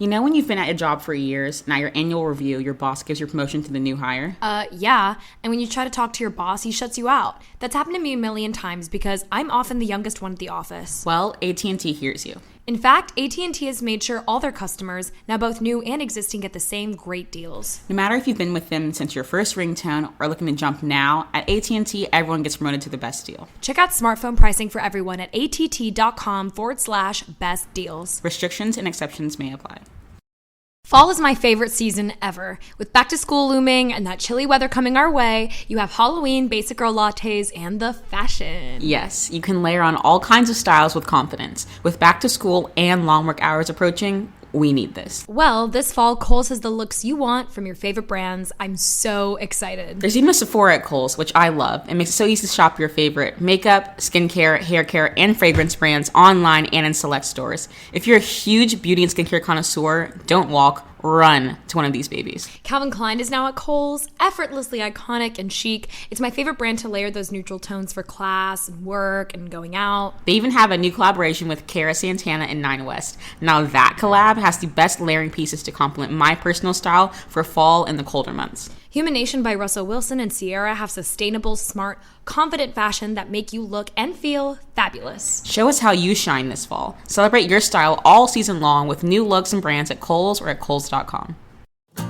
You know when you've been at a job for years, and at your annual review, your boss gives your promotion to the new hire? Yeah. And when you try to talk to your boss, he shuts you out. That's happened to me a million times because I'm often the youngest one at the office. Well, AT&T hears you. In fact, AT&T has made sure all their customers, now both new and existing, get the same great deals. No matter if you've been with them since your first ringtone or looking to jump now, at AT&T, everyone gets promoted to the best deal. Check out smartphone pricing for everyone at att.com/best deals. Restrictions and exceptions may apply. Fall is my favorite season ever. With back to school looming and that chilly weather coming our way, you have Halloween, basic girl lattes, and the fashion. Yes, you can layer on all kinds of styles with confidence. With back to school and long work hours approaching, we need this. Well, this fall, Kohl's has the looks you want from your favorite brands. I'm so excited. There's even a Sephora at Kohl's, which I love. It makes it so easy to shop your favorite makeup, skincare, hair care, and fragrance brands online and in select stores. If you're a huge beauty and skincare connoisseur, don't walk, run to one of these babies. Calvin Klein is now at Kohl's, effortlessly iconic and chic. It's my favorite brand to layer those neutral tones for class and work and going out. They even have a new collaboration with Cara Santana and Nine West. Now that collab has the best layering pieces to complement my personal style for fall and the colder months. Human Nation by Russell Wilson and Sierra have sustainable, smart, confident fashion that make you look and feel fabulous. Show us how you shine this fall. Celebrate your style all season long with new looks and brands at Kohl's or at Kohl's.com.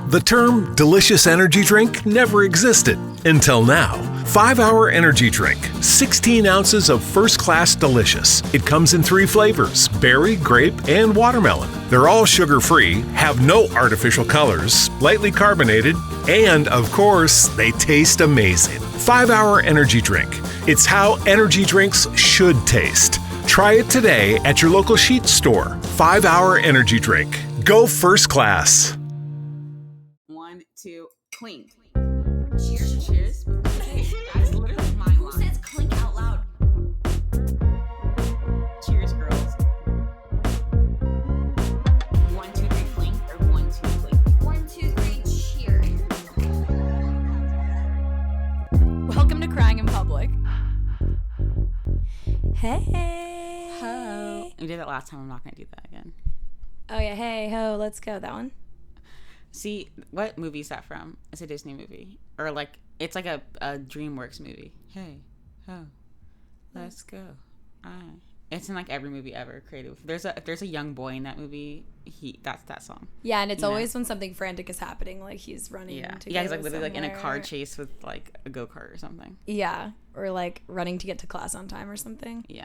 The term delicious energy drink never existed until now. 5-Hour Energy Drink, 16 ounces of first-class delicious. It comes in 3 flavors, berry, grape, and watermelon. They're all sugar-free, have no artificial colors, lightly carbonated, and, of course, they taste amazing. 5-Hour Energy Drink. It's how energy drinks should taste. Try it today at your local Sheetz store. 5-Hour Energy Drink. Go first class. 1, 2, clink. Cheers. Cheers. Hey, that's literally my line. Who says clink out loud? Cheers, girls. 1, 2, 3, clink, or 1, 2, clink. 1, 2, 3, cheers. Welcome to Crying in Public. Hey. Ho. We did that last time. I'm not going to do that again. Oh yeah, hey ho, let's go. That one. See, what movie is that from? It's a Disney movie. Or like, it's like a DreamWorks movie. Hey, ho, let's go. It's in like every movie ever created. If there's a young boy in that movie, that's that song. Yeah, and it's always when something frantic is happening, like he's running. Yeah, to he's go like literally somewhere. like in a car chase with like a go-kart or something. Yeah, or like running to get to class on time or something. Yeah.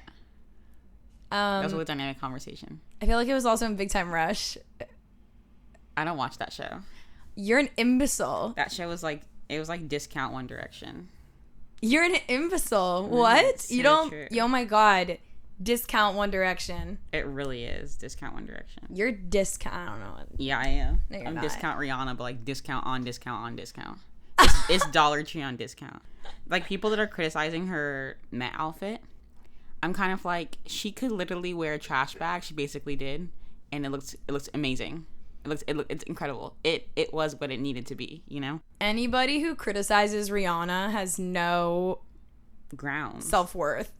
That was a really dynamic conversation. I feel like it was also in Big Time Rush. I don't watch that show. You're an imbecile. That show was like, it was like discount One Direction. You're an imbecile. What? So you don't? true. Oh my god. Discount One Direction. It really is discount One Direction. You're discount. I don't know. Yeah, I am. No, you're I'm not. discount Rihanna, but like discount on discount on discount. It's Dollar Tree on discount. Like people that are criticizing her Met outfit, I'm kind of like, she could literally wear a trash bag. She basically did, and it looks amazing. It's incredible. It was what it needed to be, you know? Anybody who criticizes Rihanna has no Grounds. self-worth.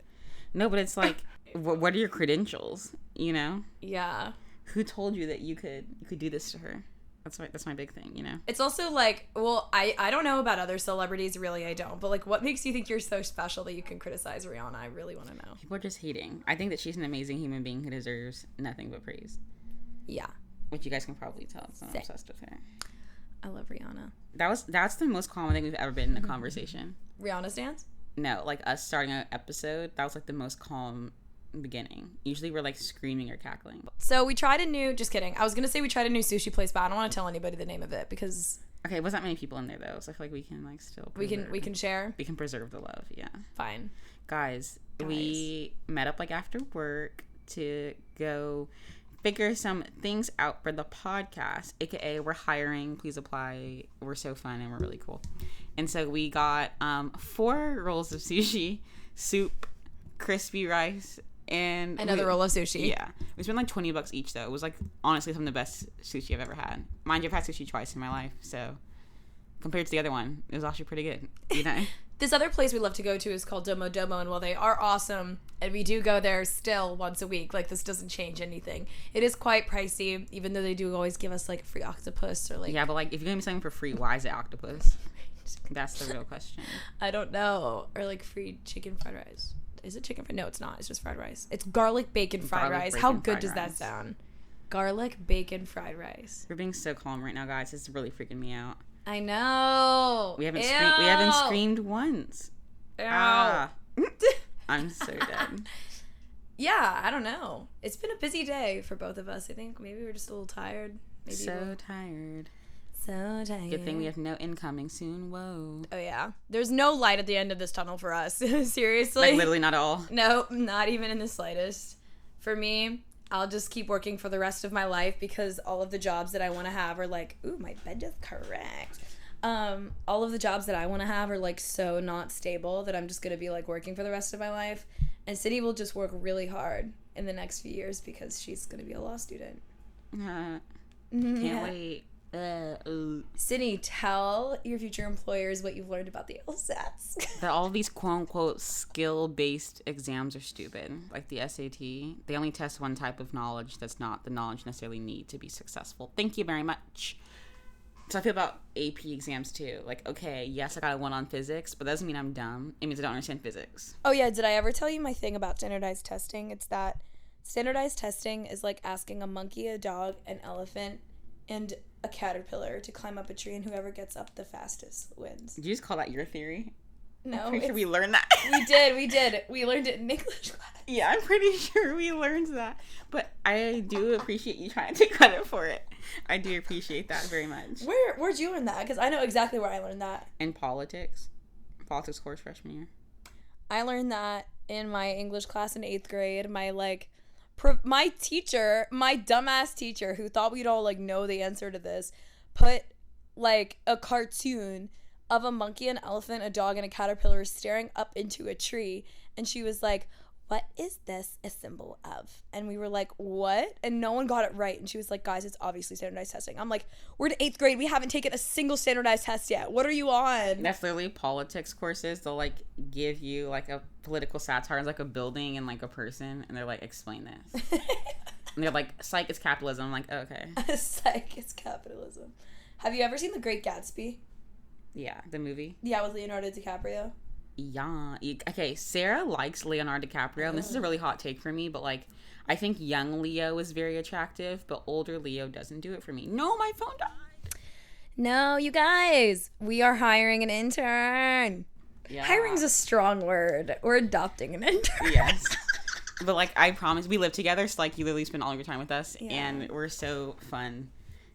No, but it's like, what are your credentials, you know? Yeah. Who told you that you could do this to her? That's my big thing, you know? It's also like, well, I don't know about other celebrities, really I don't, but like what makes you think you're so special that you can criticize Rihanna? I really want to know. People are just hating. I think that she's an amazing human being who deserves nothing but praise. Yeah. Which you guys can probably tell. So I'm obsessed with her. I love Rihanna. That's the most common thing we've ever been in a conversation. Rihanna's dance? No, like us starting an episode, that was like the most calm beginning. Usually we're like screaming or cackling. So we tried a new, just kidding. I was going to say we tried a new sushi place, but I don't want to tell anybody the name of it because... Okay, wasn't that many people in there though, so I feel like we can like still we can share. We can preserve the love, yeah. Fine. Guys, we met up like after work to go figure some things out for the podcast, aka we're hiring, please apply. We're so fun and we're really cool. And so we got 4 rolls of sushi, soup, crispy rice, and another roll of sushi. Yeah, we spent like $20 each though. It was like honestly some of the best sushi I've ever had. Mind you, I've had sushi twice in my life, so compared to the other one, it was actually pretty good, you know. This other place we love to go to is called Domo Domo, and while they are awesome, and we do go there still once a week, like, this doesn't change anything. It is quite pricey, even though they do always give us, like, a free octopus or, like... Yeah, but, like, if you're gonna be something for free, why is it octopus? That's the real question. I don't know. Or, like, free chicken fried rice. Is it chicken fried? No, it's not. It's just fried rice. It's garlic bacon fried rice. How good does that sound? Garlic bacon fried rice. We're being so calm right now, guys. It's really freaking me out. I know. We haven't screamed once. Ow. Ah. I'm so dead. Yeah, I don't know. It's been a busy day for both of us. I think maybe we're just a little tired. Maybe tired. So tired. Good thing we have no incoming soon. Whoa. Oh, yeah. There's no light at the end of this tunnel for us. Seriously. Like, literally not at all. No, not even in the slightest. For me, I'll just keep working for the rest of my life because all of the jobs that I want to have are like, ooh, my bed is correct. All of the jobs that I want to have are like so not stable that I'm just going to be like working for the rest of my life. And City will just work really hard in the next few years because she's going to be a law student. Can't wait. Sydney, tell your future employers what you've learned about the LSATs. That all of these quote-unquote skill-based exams are stupid. Like the SAT. They only test one type of knowledge that's not the knowledge necessarily need to be successful. Thank you very much. So I feel about AP exams too. Like, okay, yes, I got a 1 on physics, but that doesn't mean I'm dumb. It means I don't understand physics. Oh, yeah. Did I ever tell you my thing about standardized testing? It's that standardized testing is like asking a monkey, a dog, an elephant, and a caterpillar to climb up a tree, and whoever gets up the fastest wins. Did you just call that your theory? No. I'm pretty sure we learned that. We did. We learned it in English class. Yeah, I'm pretty sure we learned that. But I do appreciate you trying to take credit for it. I do appreciate that very much. Where'd you learn that? Because I know exactly where I learned that. In politics. Politics course freshman year. I learned that in my English class in 8th grade. My teacher, my dumbass teacher who thought we'd all like know the answer to this, put like a cartoon of a monkey, an elephant, a dog, and a caterpillar staring up into a tree, and she was like, "What is this a symbol of?" And we were like, "What?" And no one got it right, and she was like, "Guys, it's obviously standardized testing." I'm like, "We're in 8th grade, we haven't taken a single standardized test yet. What are you on?" That's literally politics courses. They'll like give you like a political satire, like a building and like a person, and they're like, "Explain this." And they're like, "Psych, it's capitalism." I'm like, oh, okay. Psych, it's capitalism. Have you ever seen The Great Gatsby? Yeah, the movie. Yeah, with Leonardo DiCaprio. Yeah. Okay, Sarah likes Leonardo DiCaprio, and this is a really hot take for me, but like, I think young Leo is very attractive, but older Leo doesn't do it for me. No, my phone died. No, you guys, we are hiring an intern. Yeah. Hiring's a strong word. We're adopting an intern. Yes. But like, I promise, we live together, so like, you literally spend all of your time with us, and we're so fun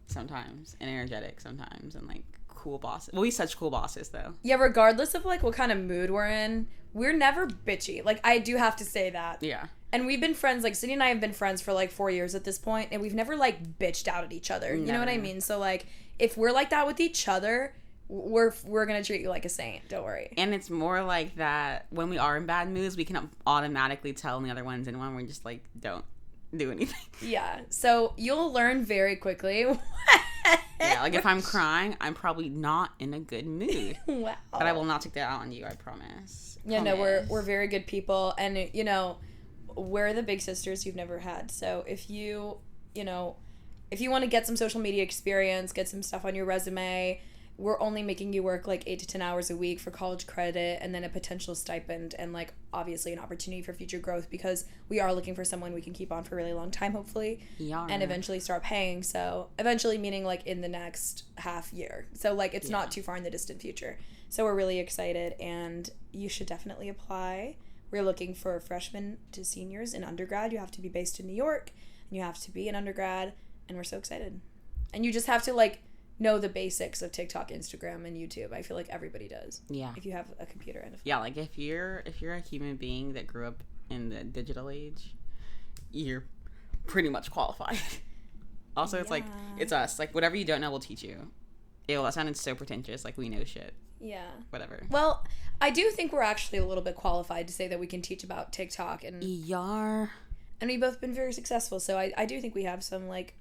sometimes, and energetic sometimes, and like, cool bosses. Well, we such cool bosses though. Yeah, regardless of like what kind of mood we're in, we're never bitchy. Like, I do have to say that. Yeah. And we've been friends, like Sydney and I have been friends for like 4 years at this point, and we've never like bitched out at each other. You know what I mean? So like, if we're like that with each other, we're gonna treat you like a saint. Don't worry. And it's more like that when we are in bad moods, we can automatically tell when the other one's in one. We're just like, don't do anything. Yeah. So you'll learn very quickly. Yeah, like if I'm crying, I'm probably not in a good mood. Wow. But I will not take that out on you, I promise. Yeah, no, we're very good people, and you know, we're the big sisters you've never had. So if you want to get some social media experience, get some stuff on your resume, we're only making you work like 8 to 10 hours a week for college credit, and then a potential stipend, and like obviously an opportunity for future growth, because we are looking for someone we can keep on for a really long time, hopefully, and eventually start paying. So eventually meaning like in the next half year. So like it's not too far in the distant future. So we're really excited, and you should definitely apply. We're looking for freshmen to seniors in undergrad. You have to be based in New York, and you have to be an undergrad, and we're so excited. And you just have to like know the basics of TikTok, Instagram, and YouTube. I feel like everybody does. Yeah. If you have a computer and a phone. Yeah, like if you're a human being that grew up in the digital age, you're pretty much qualified. Also, it's like, it's us. Like, whatever you don't know, we'll teach you. Ew, that sounded so pretentious. Like, we know shit. Yeah. Whatever. Well, I do think we're actually a little bit qualified to say that we can teach about TikTok. And ER. And we've both been very successful. So I do think we have some, like,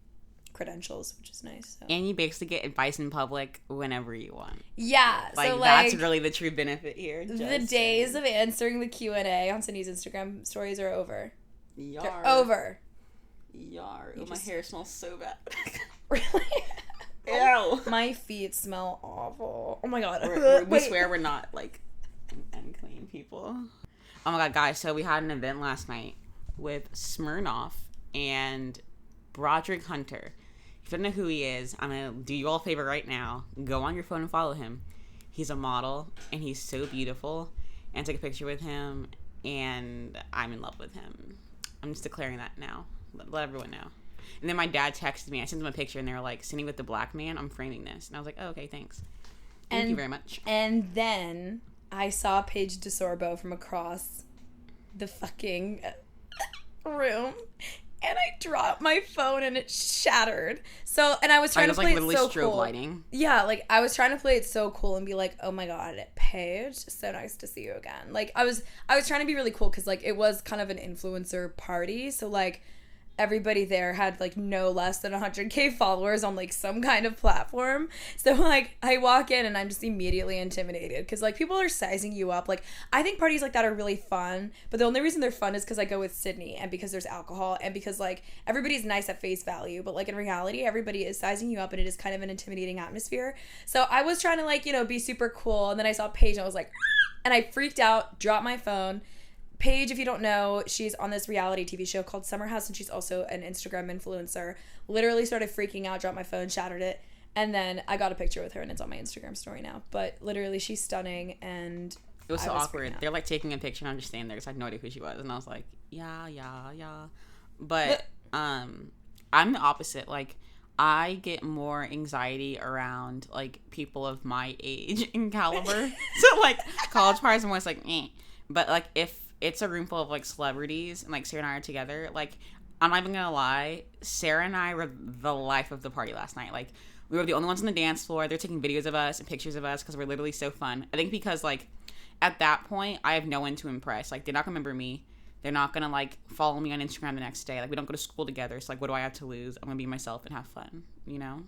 credentials, which is nice. So. And you basically get advice in public whenever you want. Yeah. Like, so, that's really the true benefit here. The days of answering the Q&A on Cindy's Instagram stories are over. Yar. They're over. Yar. Oh, my hair smells so bad. Really? Ew. My feet smell awful. Oh my god. We swear we're not, like, unclean people. Oh my god, guys. So we had an event last night with Smirnoff and Broderick Hunter. If you don't know who he is, I'm going to do you all a favor right now. Go on your phone and follow him. He's a model, and he's so beautiful. And take a picture with him, and I'm in love with him. I'm just declaring that now. Let everyone know. And then my dad texted me. I sent him a picture, and they were like, "Sitting with the black man, I'm framing this." And I was like, "Oh, okay, thanks. Thank you very much." And then I saw Paige DeSorbo from across the fucking room. And I dropped my phone and it shattered. So, and I was trying to play it so cool. Lighting. Yeah, like I was trying to play it so cool and be like, "Oh my god, Paige, so nice to see you again." Like I was trying to be really cool because like it was kind of an influencer party. So like everybody there had like no less than 100K followers on like some kind of platform. So like I walk in and I'm just immediately intimidated because like people are sizing you up. Like I think parties like that are really fun, but the only reason they're fun is because I go with Sydney and because there's alcohol and because like everybody's nice at face value, but like in reality everybody is sizing you up and it is kind of an intimidating atmosphere. So I was trying to like, you know, be super cool, and then I saw Paige and I was like and I freaked out, dropped my phone. Paige, if you don't know, she's on this reality TV show called Summer House, and she's also an Instagram influencer. Literally started freaking out, dropped my phone, shattered it, and then I got a picture with her, and it's on my Instagram story now. But literally, she's stunning, and it was so awkward. They're like taking a picture, and I'm just standing there because I had no idea who she was, and I was like, yeah. But I'm the opposite. Like, I get more anxiety around like people of my age and caliber. So like college parties, I'm always like, eh. But like if it's a room full of like celebrities and like Sarah and I are together, like I'm not even gonna lie, Sarah and I were the life of the party last night. Like we were the only ones on the dance floor. They're taking videos of us and pictures of us because we're literally so fun. I think because like at that point I have no one to impress. Like they're not gonna remember me. They're not gonna like follow me on Instagram the next day. Like we don't go to school together. So like what do I have to lose? I'm gonna be myself and have fun, you know?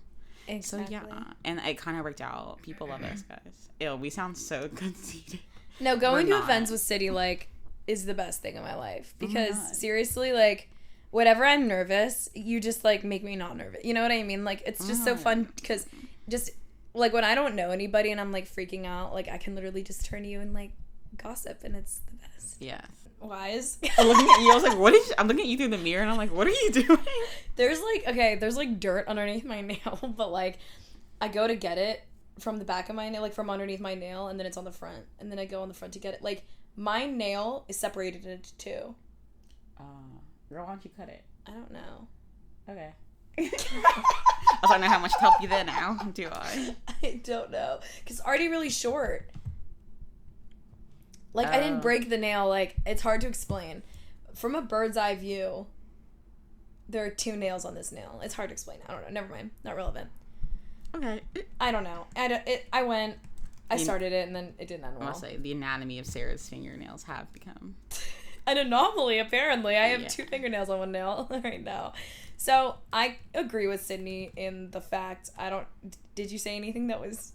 Exactly. So yeah. And it kind of worked out. People love us, guys. Ew, we sound so conceited. No, going to events with City like is the best thing in my life because seriously, like whenever I'm nervous, you just like make me not nervous. You know what I mean? Like it's just so fun because just like when I don't know anybody and I'm like freaking out, like I can literally just turn to you and like gossip, and it's the best. Yeah. Wise. I'm looking at you. I was like, "What is?" I'm looking at you through the mirror, and I'm like, "What are you doing?" There's like dirt underneath my nail, but like I go to get it from the back of my nail, like from underneath my nail, and then it's on the front, and then I go on the front to get it. Like my nail is separated into two. Girl, why don't you cut it? I don't know. Okay. I don't know how much to help you there now, do I? I don't know. Because it's already really short. Like, I didn't break the nail. Like, it's hard to explain. From a bird's eye view, there are two nails on this nail. It's hard to explain. I don't know. Never mind. Not relevant. Okay. I don't know. I started it, and then it didn't end well. I must say, the anatomy of Sarah's fingernails have become an anomaly, apparently. I have two fingernails on one nail right now. So, I agree with Sydney in the fact, did you say anything that was...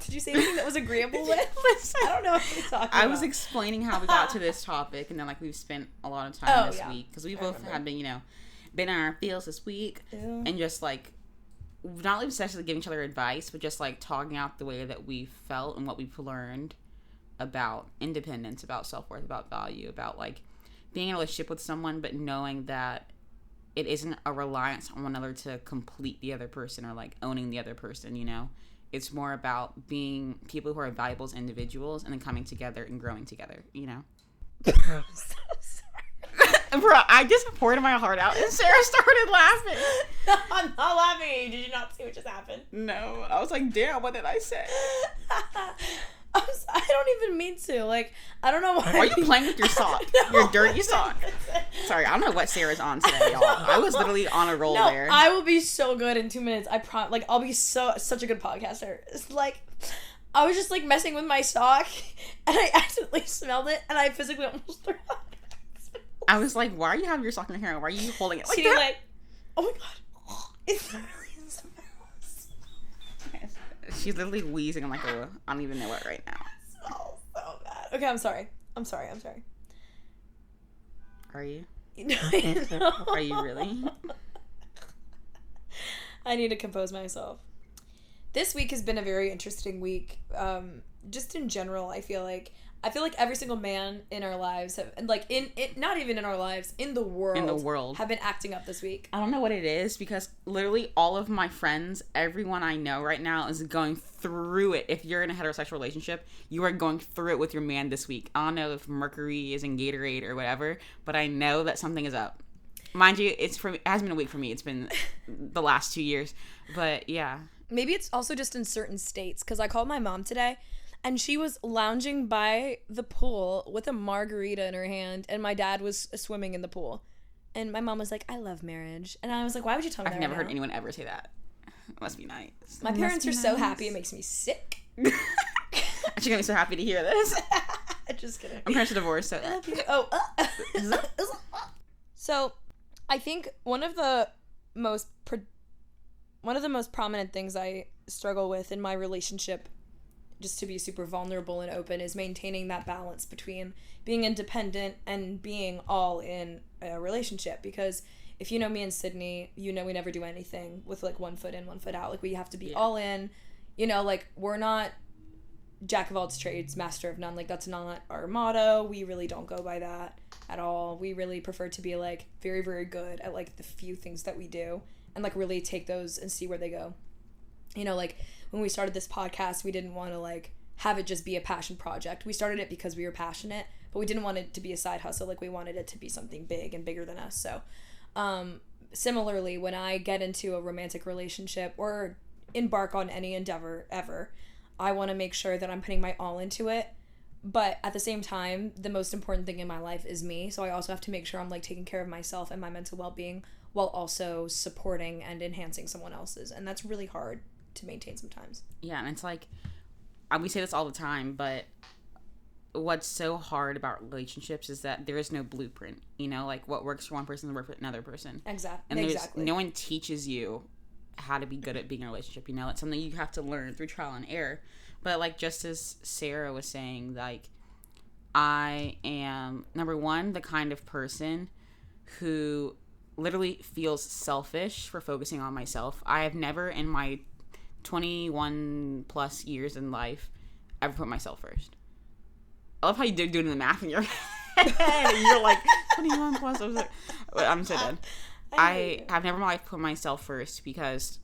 Did you say anything that was agreeable with? Listen, I don't know what you're talking about. I was explaining how we got to this topic, and then like we've spent a lot of time this week because we both have been, been in our fields this week, and just like not necessarily giving each other advice, but just like talking out the way that we felt and what we've learned about independence, about self-worth, about value, about like being in a relationship with someone, but knowing that it isn't a reliance on one another to complete the other person or like owning the other person, It's more about being people who are valuable as individuals and then coming together and growing together, I'm so sorry. Bro, I just poured my heart out and Sarah started laughing. I'm not laughing. Did you not see what just happened? No. I was like, damn, what did I say? I don't even mean to. Like, I don't know why. Why are you playing with your sock? Your dirty sock. Sorry, I don't know what Sarah's on today, y'all. I was literally on a roll there. I will be so good in 2 minutes. I'll be such a good podcaster. It's like, I was just like messing with my sock, and I accidentally smelled it, and I physically almost threw up. I was like, why are you having your sock in your hair? Why are you holding it like She's that? like, oh my god. It's literally a mouse. She's literally wheezing. I'm like, oh, I don't even know what right now. It smells so bad. Okay, I'm sorry. Are you? No. Are you really? I need to compose myself. This week has been a very interesting week. Just in general, I feel like every single man in our lives have, and like in not even in our lives, in the world have been acting up this week. I don't know what it is, because literally all of my friends, everyone I know right now is going through it. If you're in a heterosexual relationship, you are going through it with your man this week. I don't know if Mercury is in Gatorade or whatever, but I know that something is up. Mind you, it hasn't been a week for me. It's been the last 2 years. But yeah. Maybe it's also just in certain states, because I called my mom today, and she was lounging by the pool with a margarita in her hand, and my dad was swimming in the pool. And my mom was like, I love marriage. And I was like, why would you tell me that? I've never heard anyone ever say that. It must be nice. My parents are so happy, it makes me sick. I'm actually going to be so happy to hear this. Just kidding. I'm parents are divorced, so... So, I think one of the most prominent things I struggle with in my relationship, just to be super vulnerable and open, is maintaining that balance between being independent and being all in a relationship. Because if you know me and Sydney, you know we never do anything with like one foot in, one foot out. Like we have to be all in, you know, like we're not jack of all trades, master of none. Like that's not our motto. We really don't go by that at all. We really prefer to be like very, very good at like the few things that we do, and like really take those and see where they go. You know, like when we started this podcast, we didn't want to like have it just be a passion project. We started it because we were passionate, but we didn't want it to be a side hustle. Like we wanted it to be something big and bigger than us. So similarly, when I get into a romantic relationship or embark on any endeavor ever, I want to make sure that I'm putting my all into it. But at the same time, the most important thing in my life is me. So I also have to make sure I'm like taking care of myself and my mental well-being while also supporting and enhancing someone else's. And that's really hard to maintain sometimes. Yeah, and it's like, we say this all the time, but what's so hard about relationships is that there is no blueprint. You know, like what works for one person works for another person. Exactly. And no one teaches you how to be good at being in a relationship. You know, it's something you have to learn through trial and error. But like just as Sarah was saying, like I am, number one, the kind of person who literally feels selfish for focusing on myself. I have never in my 21 plus years in life ever put myself first. I love how you doing the math in your head and you're like 21 plus. I was like, I'm so dead. I have never in my life put myself first because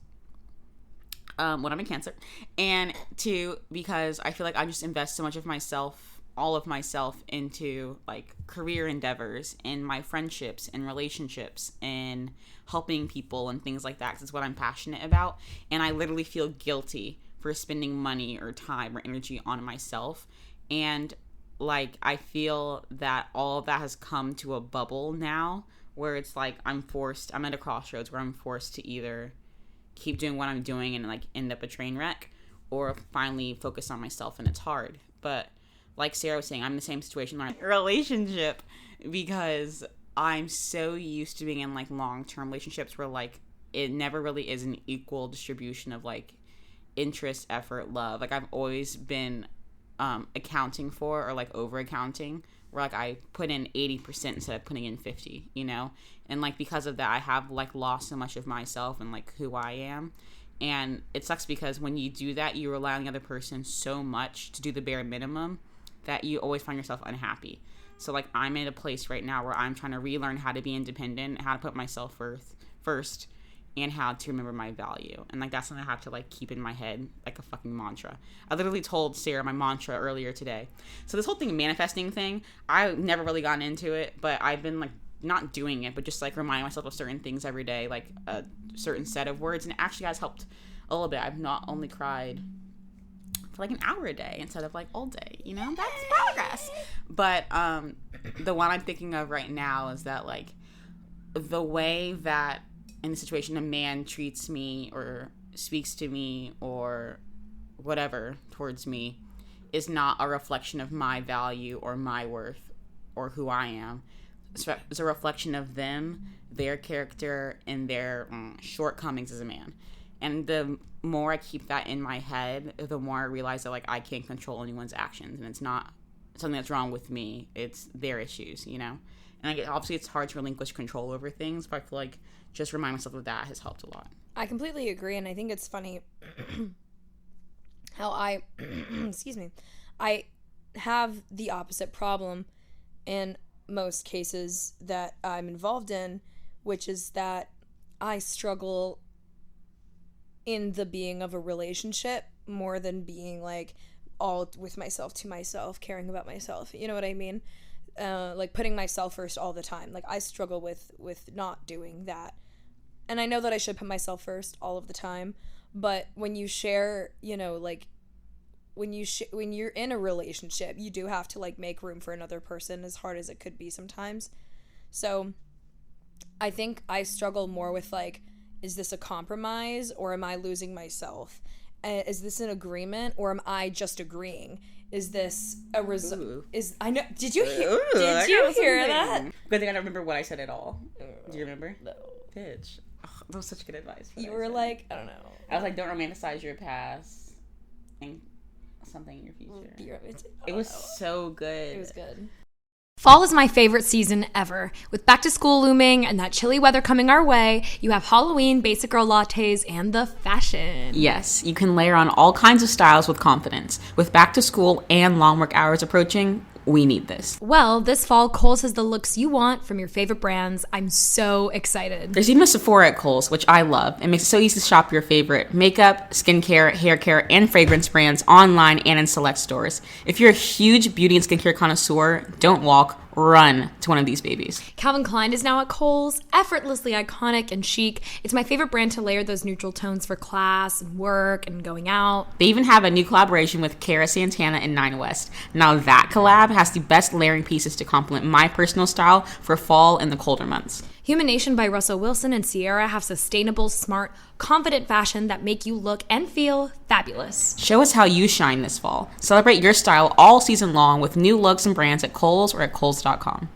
one, I'm a Cancer, and two, because I feel like I just invest so much of myself, all of myself, into like career endeavors and my friendships and relationships and helping people and things like that, because it's what I'm passionate about. And I literally feel guilty for spending money or time or energy on myself. And like I feel that all of that has come to a bubble now where it's like I'm at a crossroads where I'm forced to either keep doing what I'm doing and like end up a train wreck, or finally focus on myself. And it's hard. But like Sarah was saying, I'm in the same situation in my relationship because I'm so used to being in like long-term relationships where like it never really is an equal distribution of like interest, effort, love. Like I've always been accounting for, or like over accounting, where like I put in 80% instead of putting in 50, you know? And like because of that, I have like lost so much of myself and like who I am. And it sucks because when you do that, you rely on the other person so much to do the bare minimum that you always find yourself unhappy. So like I'm in a place right now where I'm trying to relearn how to be independent, how to put myself first, and how to remember my value. And like that's something I have to like keep in my head like a fucking mantra. I literally told Sarah my mantra earlier today. So this whole thing, manifesting thing, I've never really gotten into it, but I've been like not doing it, but just like reminding myself of certain things every day, like a certain set of words. And it actually has helped a little bit. I've not only cried for like an hour a day instead of like all day, you know? That's progress. But the one I'm thinking of right now is that like the way that in the situation a man treats me or speaks to me or whatever towards me is not a reflection of my value or my worth or who I am. it's a reflection of them, their character, and their shortcomings as a man. And the more I keep that in my head, the more I realize that, like, I can't control anyone's actions, and it's not something that's wrong with me. It's their issues, you know? And obviously it's hard to relinquish control over things, but I feel like just remind myself of that has helped a lot. I completely agree, and I think it's funny how I, excuse me, I have the opposite problem in most cases that I'm involved in, which is that I struggle in the being of a relationship more than being, like, all with myself, to myself, caring about myself. You know what I mean? Like, putting myself first all the time. Like, I struggle with not doing that. And I know that I should put myself first all of the time, but when you share, you know, like, when you're in a relationship, you do have to, like, make room for another person, as hard as it could be sometimes. So I think I struggle more with, like, is this a compromise, or am I losing myself? Is this an agreement, or am I just agreeing? Is this a result? I know. Did you hear? Did you hear that? Good thing I don't remember what I said at all. Do you remember? No. Bitch. Oh, that was such good advice. You were like, I don't know. I was like, don't romanticize your past and something in your future. It was so good. It was good. Fall is my favorite season ever. With back to school looming and that chilly weather coming our way, you have Halloween, basic girl lattes, and the fashion. Yes, you can layer on all kinds of styles with confidence. With back to school and long work hours approaching, we need this. Well, this fall, Kohl's has the looks you want from your favorite brands. I'm so excited. There's even a Sephora at Kohl's, which I love. It makes it so easy to shop your favorite makeup, skincare, hair care, and fragrance brands online and in select stores. If you're a huge beauty and skincare connoisseur, don't walk, run to one of these babies. Calvin Klein is now at Kohl's, effortlessly iconic and chic. It's my favorite brand to layer those neutral tones for class and work and going out. They even have a new collaboration with Cara Santana and Nine West. Now that collab has the best layering pieces to complement my personal style for fall and the colder months. Human Nation by Russell Wilson and Sierra have sustainable, smart, confident fashion that make you look and feel fabulous. Show us how you shine this fall. Celebrate your style all season long with new looks and brands at Kohl's or at Kohls.com.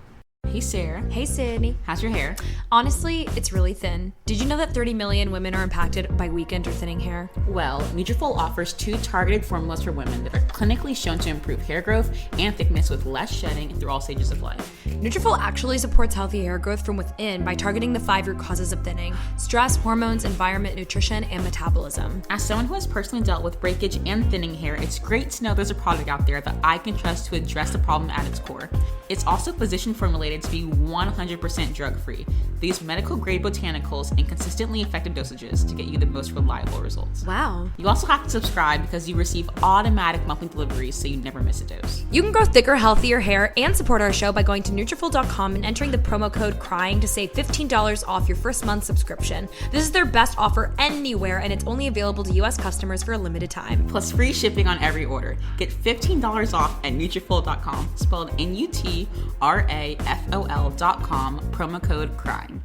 Hey, Sarah. Hey, Sydney. How's your hair? Honestly, it's really thin. Did you know that 30 million women are impacted by weakened or thinning hair? Well, Nutrafol offers 2 targeted formulas for women that are clinically shown to improve hair growth and thickness with less shedding through all stages of life. Nutrafol actually supports healthy hair growth from within by targeting the 5 root causes of thinning: stress, hormones, environment, nutrition, and metabolism. As someone who has personally dealt with breakage and thinning hair, it's great to know there's a product out there that I can trust to address the problem at its core. It's also physician formulated to be 100% drug-free. They use medical-grade botanicals in consistently effective dosages to get you the most reliable results. Wow. You also have to subscribe because you receive automatic monthly deliveries so you never miss a dose. You can grow thicker, healthier hair and support our show by going to Nutrafol.com and entering the promo code CRYING to save $15 off your first month subscription. This is their best offer anywhere, and it's only available to U.S. customers for a limited time. Plus free shipping on every order. Get $15 off at Nutrafol.com, spelled Nutrafol.com, promo code CRYING.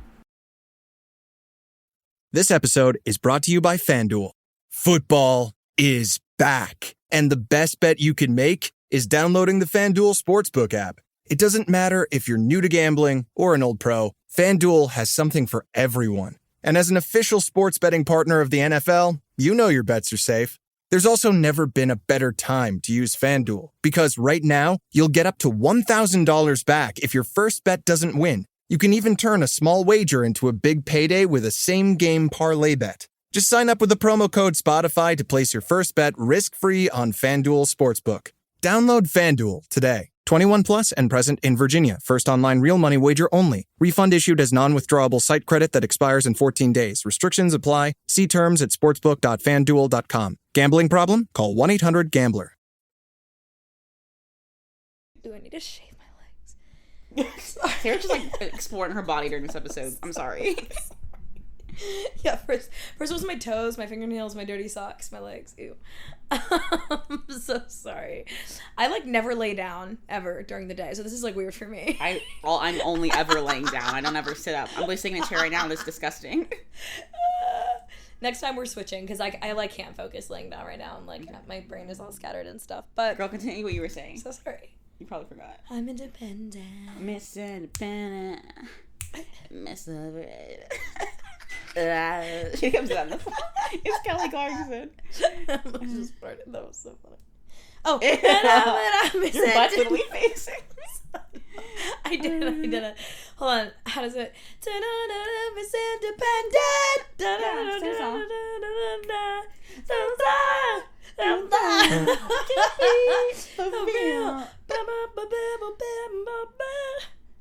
This episode is brought to you by FanDuel. Football is back, and the best bet you can make is downloading the FanDuel Sportsbook app. It doesn't matter if you're new to gambling or an old pro, FanDuel has something for everyone. And as an official sports betting partner of the NFL, you know your bets are safe. There's also never been a better time to use FanDuel, because right now, you'll get up to $1,000 back if your first bet doesn't win. You can even turn a small wager into a big payday with a same-game parlay bet. Just sign up with the promo code SPOTIFY to place your first bet risk-free on FanDuel Sportsbook. Download FanDuel today. 21 plus and present in Virginia. First online real money wager only. Refund issued as non-withdrawable site credit that expires in 14 days. Restrictions apply. See terms at sportsbook.fanduel.com. Gambling problem? Call 1-800-GAMBLER. Do I need to shave my legs? Sarah's just like exploring her body during this episode. I'm sorry. Yeah, first was my toes, my fingernails, my dirty socks, my legs. Ew. I'm so sorry. I like never lay down ever during the day, so this is like weird for me. I'm only ever laying down. I don't ever sit up. I'm literally sitting in a chair right now, and it's disgusting. Next time we're switching, because I like can't focus laying down right now, and like my brain is all scattered and stuff. But girl, continue what you were saying. So sorry. You probably forgot. I'm independent. Miss Independent. Miss Lover. She comes on the phone. It's Kelly Clarkson. That was so funny. Oh, and I'm Miss Your butt's literally facing. I did it. Hold on. How does it? Miss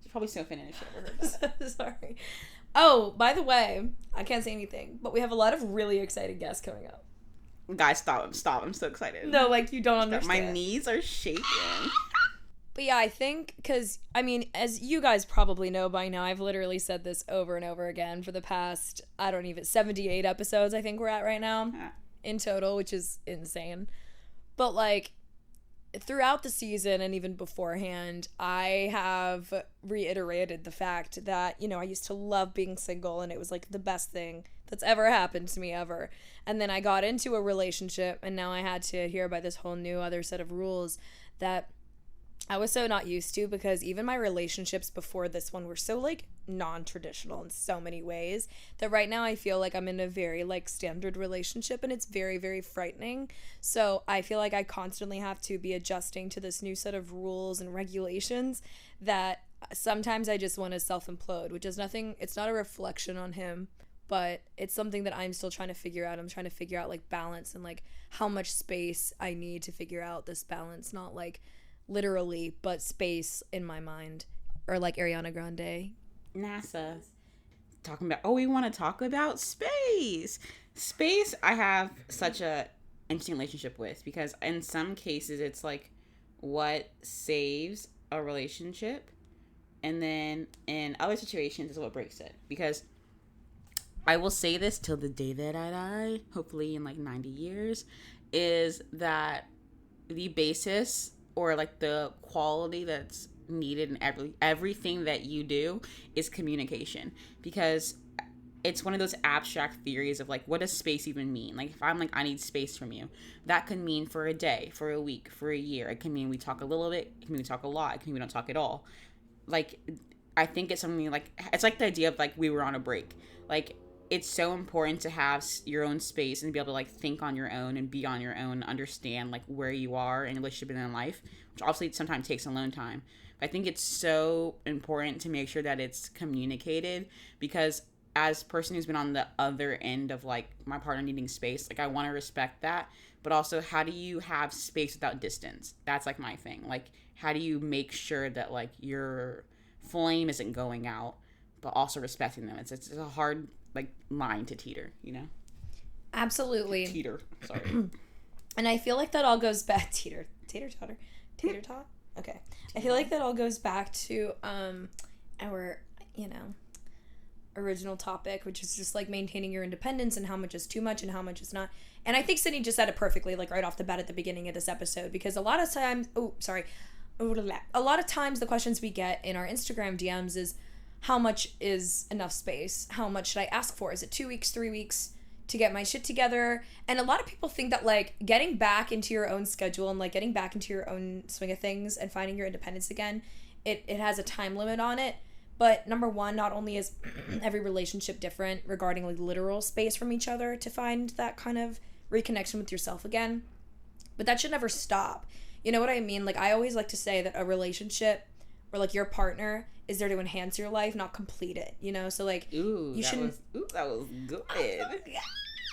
She's probably so offended if she ever heard that. Sorry. Oh, by the way, I can't say anything, but we have a lot of really exciting guests coming up. Guys, stop. I'm so excited. No, like, you don't understand. My knees are shaking. But yeah, I think, because, I mean, as you guys probably know by now, I've literally said this over and over again for the past, 78 episodes I think we're at right now in total, which is insane. But, like, throughout the season and even beforehand, I have reiterated the fact that, you know, I used to love being single and it was, like, the best thing that's ever happened to me ever. And then I got into a relationship and now I had to adhere by this whole new other set of rules that I was so not used to, because even my relationships before this one were so, like, non-traditional in so many ways that right now I feel like I'm in a very, like, standard relationship, and it's very, very frightening. So I feel like I constantly have to be adjusting to this new set of rules and regulations that sometimes I just want to self-implode, which is nothing, it's not a reflection on him, but it's something that I'm still trying to figure out. I'm trying to figure out, like, balance and, like, how much space I need to figure out this balance, not, like, literally, but space in my mind. Or like Ariana Grande. NASA. Talking about, we want to talk about space. Space, I have such a interesting relationship with, because in some cases it's like what saves a relationship, and then in other situations is what breaks it. Because I will say this till the day that I die, hopefully in like 90 years, is that the basis or like the quality that's needed in everything that you do is communication. Because it's one of those abstract theories of like, what does space even mean? Like, if I'm like, I need space from you, that could mean for a day, for a week, for a year. It can mean we talk a little bit, it can mean we talk a lot, it can mean we don't talk at all. Like, I think it's something like, it's like the idea of like, we were on a break. Like, it's so important to have your own space and be able to like think on your own and be on your own, understand like where you are in a relationship and in life, which obviously sometimes takes alone time. But I think it's so important to make sure that it's communicated, because as a person who's been on the other end of like my partner needing space, like I want to respect that, but also how do you have space without distance? That's like my thing. Like, how do you make sure that like your flame isn't going out, but also respecting them? It's a hard like line to teeter, you know? Absolutely. Teeter. Sorry. And I feel like that all goes back teeter tot. Okay. I feel like that all goes back to our, you know, original topic, which is just like maintaining your independence and how much is too much and how much is not. And I think Sydney just said it perfectly, like right off the bat at the beginning of this episode, because a lot of times the questions we get in our Instagram DMs is, how much is enough space? How much should I ask for? Is it 2 weeks, 3 weeks to get my shit together? And a lot of people think that like getting back into your own schedule and like getting back into your own swing of things and finding your independence again, it has a time limit on it. But number one, not only is every relationship different regarding like literal space from each other to find that kind of reconnection with yourself again, but that should never stop. You know what I mean? Like, I always like to say that a relationship or like your partner is there to enhance your life, not complete it, you know? So like, that was good.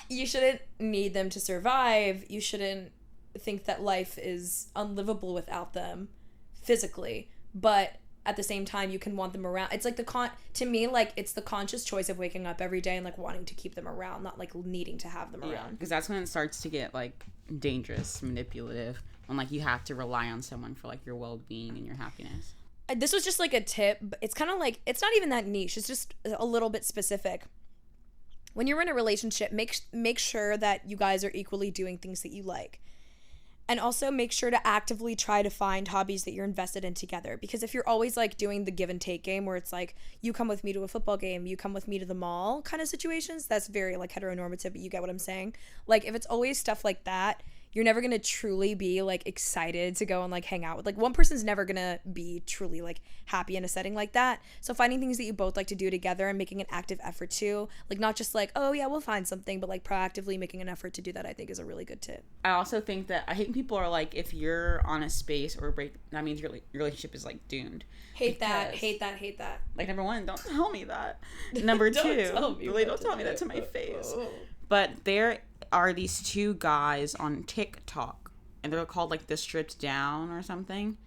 You shouldn't need them to survive. You shouldn't think that life is unlivable without them physically, but at the same time you can want them around. It's like to me, like, it's the conscious choice of waking up every day and like wanting to keep them around, not like needing to have them around. Because that's when it starts to get like dangerous, manipulative, when like you have to rely on someone for like your well-being and your happiness. This was just like a tip, but it's kind of like, it's not even that niche, it's just a little bit specific. When you're in a relationship, make sure that you guys are equally doing things that you like. And also make sure to actively try to find hobbies that you're invested in together. Because if you're always like doing the give and take game where it's like, you come with me to a football game, you come with me to the mall kind of situations, that's very like heteronormative, but you get what I'm saying. Like, if it's always stuff like that, you're never gonna truly be like excited to go and like hang out with, like, one person's never gonna be truly like happy in a setting like that. So finding things that you both like to do together and making an active effort to, like, not just like, oh yeah, we'll find something, but like proactively making an effort to do that, I think is a really good tip. I also think that I hate people are like, if you're on a space or a break, that means your relationship is like doomed. Hate that. Like, number one, don't tell me that. Number two, don't tell me that to my face. But there are these two guys on TikTok, and they're called like the Stripped Down or something.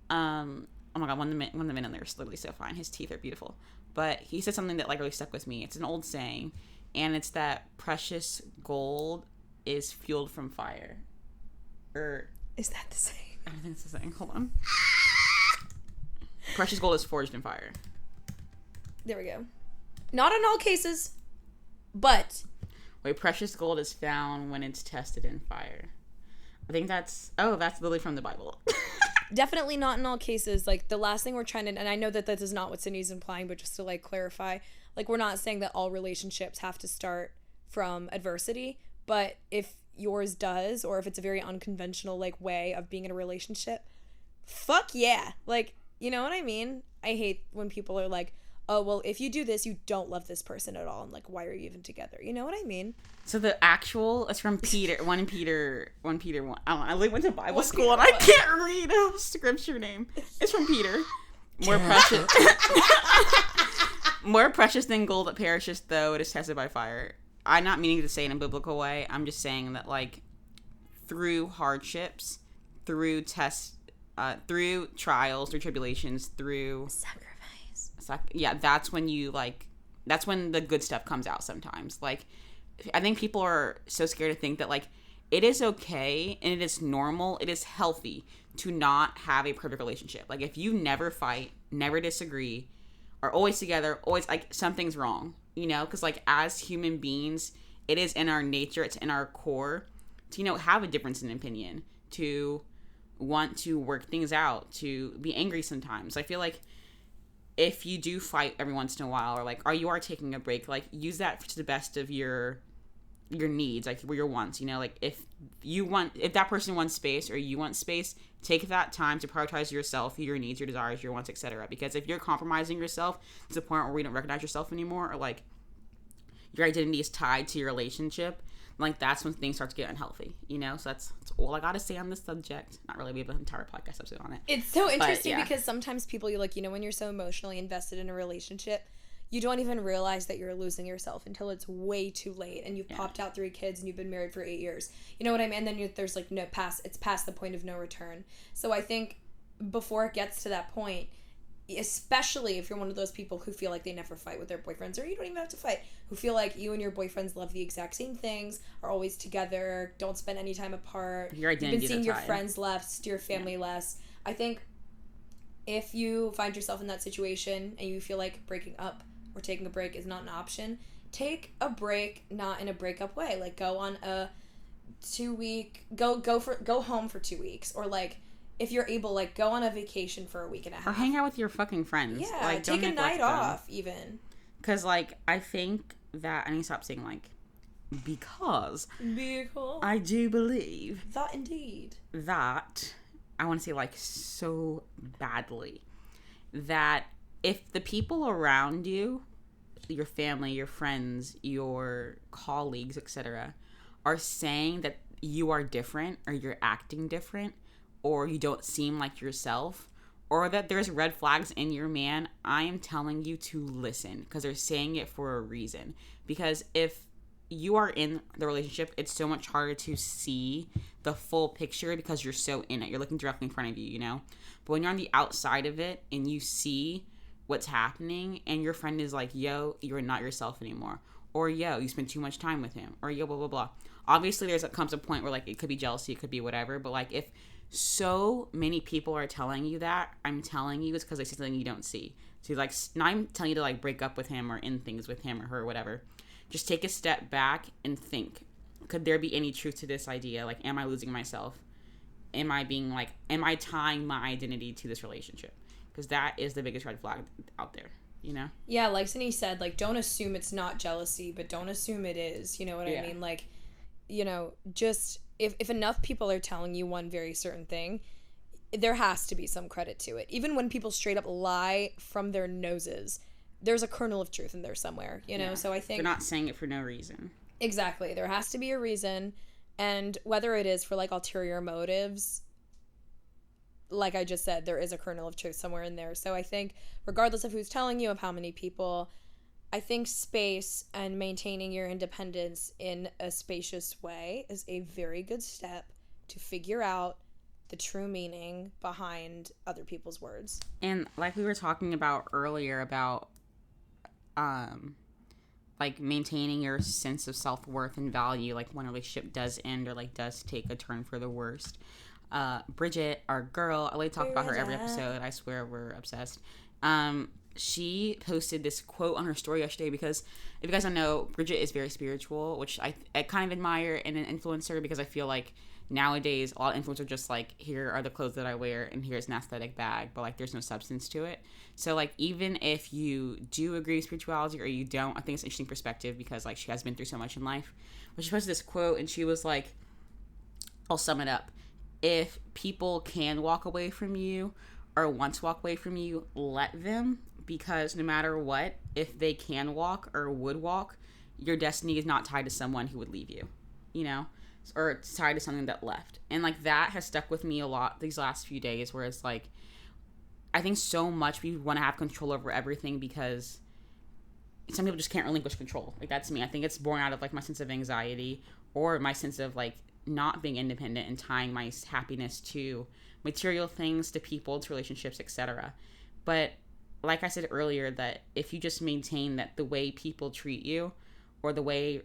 Oh my god, one of the men in there is literally so fine. His teeth are beautiful. But he said something that like really stuck with me. It's an old saying, and it's that precious gold is fueled from fire. Is that the saying? I don't think it's the saying. Hold on. Precious gold is forged in fire. There we go. Not in all cases, but... Wait, precious gold is found when it's tested in fire. I think that's literally from the Bible. Definitely not in all cases. Like, the last thing we're trying to... And I know that this is not what Sydney's implying, but just to, like, clarify, like, we're not saying that all relationships have to start from adversity, but if yours does, or if it's a very unconventional, like, way of being in a relationship, fuck yeah. Like, you know what I mean? I hate when people are like, oh, well, if you do this, you don't love this person at all. And like, why are you even together? You know what I mean? So the actual, it's from Peter, 1 Peter 1. I don't know, I went to Bible school and I can't read a scripture name. It's from Peter. More precious than gold that perishes, though it is tested by fire. I'm not meaning to say in a biblical way. I'm just saying that, like, through hardships, through tests, through trials, through tribulations, through sacrifice. Yeah, that's when that's when the good stuff comes out sometimes. Like, I think people are so scared to think that, like, it is okay and it is normal, it is healthy to not have a perfect relationship. Like, if you never fight, never disagree, are always together, always, like, something's wrong, you know? Because, like, as human beings, it is in our nature, it's in our core to, you know, have a difference in opinion, to want to work things out, to be angry sometimes. I feel like if you do fight every once in a while, or like, or you are taking a break, like, use that to the best of your needs, like your wants, you know? Like, if that person wants space or you want space, take that time to prioritize yourself, your needs, your desires, your wants, etc. Because if you're compromising yourself to the point where you don't recognize yourself anymore, or like your identity is tied to your relationship, like, that's when things start to get unhealthy, you know? So that's all I gotta say on this subject. Not really, we have an entire podcast episode on it. It's so interesting, because sometimes people, you're like, you know, when you're so emotionally invested in a relationship, you don't even realize that you're losing yourself until it's way too late, and you've popped out 3 kids and you've been married for 8 years. You know what I mean? And then there's like it's past the point of no return. So I think before it gets to that point, especially if you're one of those people who feel like they never fight with their boyfriends, or you don't even have to fight, who feel like you and your boyfriends love the exact same things, are always together, don't spend any time apart, your identity, you've been seeing your friends less, your family less. I think if you find yourself in that situation and you feel like breaking up or taking a break is not an option, take a break, not in a breakup way. Like, go on a 2-week, go home for 2 weeks, or like, if you're able, like, go on a vacation for a week and a half. Or hang out with your fucking friends. Yeah, like, take a night off, even. Because, like, I think that, I need to stop saying, like, because I do believe that indeed. That, I want to say, like, so badly, that if the people around you, your family, your friends, your colleagues, etc., are saying that you are different, or you're acting different, or you don't seem like yourself, or that there's red flags in your man, I am telling you to listen, because they're saying it for a reason. Because if you are in the relationship, it's so much harder to see the full picture because you're so in it. You're looking directly in front of you, you know? But when you're on the outside of it and you see what's happening, and your friend is like, yo, you're not yourself anymore, or yo, you spend too much time with him, or yo, blah, blah, blah. Obviously, comes a point where, like, it could be jealousy, it could be whatever, but, like, if so many people are telling you that, I'm telling you it's because they see something you don't see. So, like, not I'm telling you to, like, break up with him or end things with him or her or whatever. Just take a step back and think, could there be any truth to this idea? Like, am I losing myself? Am I tying my identity to this relationship? Because that is the biggest red flag out there, you know? Yeah, like Sydney said, like, don't assume it's not jealousy, but don't assume it is. You know what I mean? Like, you know, just if enough people are telling you one very certain thing, there has to be some credit to it. Even when people straight up lie from their noses, there's a kernel of truth in there somewhere, you know? So I think... They're not saying it for no reason. Exactly. There has to be a reason. And whether it is for, like, ulterior motives, like I just said, there is a kernel of truth somewhere in there. So I think regardless of who's telling you, of how many people, I think space and maintaining your independence in a spacious way is a very good step to figure out the true meaning behind other people's words. And like we were talking about earlier about like maintaining your sense of self-worth and value, like when a relationship does end or like does take a turn for the worst. Bridget, our girl, I like to talk about her every episode. I swear we're obsessed. She posted this quote on her story yesterday because if you guys don't know, Bridget is very spiritual, which I kind of admire in an influencer, because I feel like nowadays a lot of influencers are just like, here are the clothes that I wear and here's an aesthetic bag, but like there's no substance to it. So like even if you do agree with spirituality or you don't, I think it's an interesting perspective because like she has been through so much in life. But she posted this quote and she was like, I'll sum it up. If people can walk away from you or want to walk away from you, let them, because no matter what, if they can walk or would walk, your destiny is not tied to someone who would leave you, you know, or it's tied to something that left. And like that has stuck with me a lot these last few days, where it's like, I think so much we want to have control over everything because some people just can't relinquish control. Like that's me. I think it's born out of like my sense of anxiety or my sense of like not being independent and tying my happiness to material things, to people, to relationships, etc. But like I said earlier, that if you just maintain that the way people treat you or the way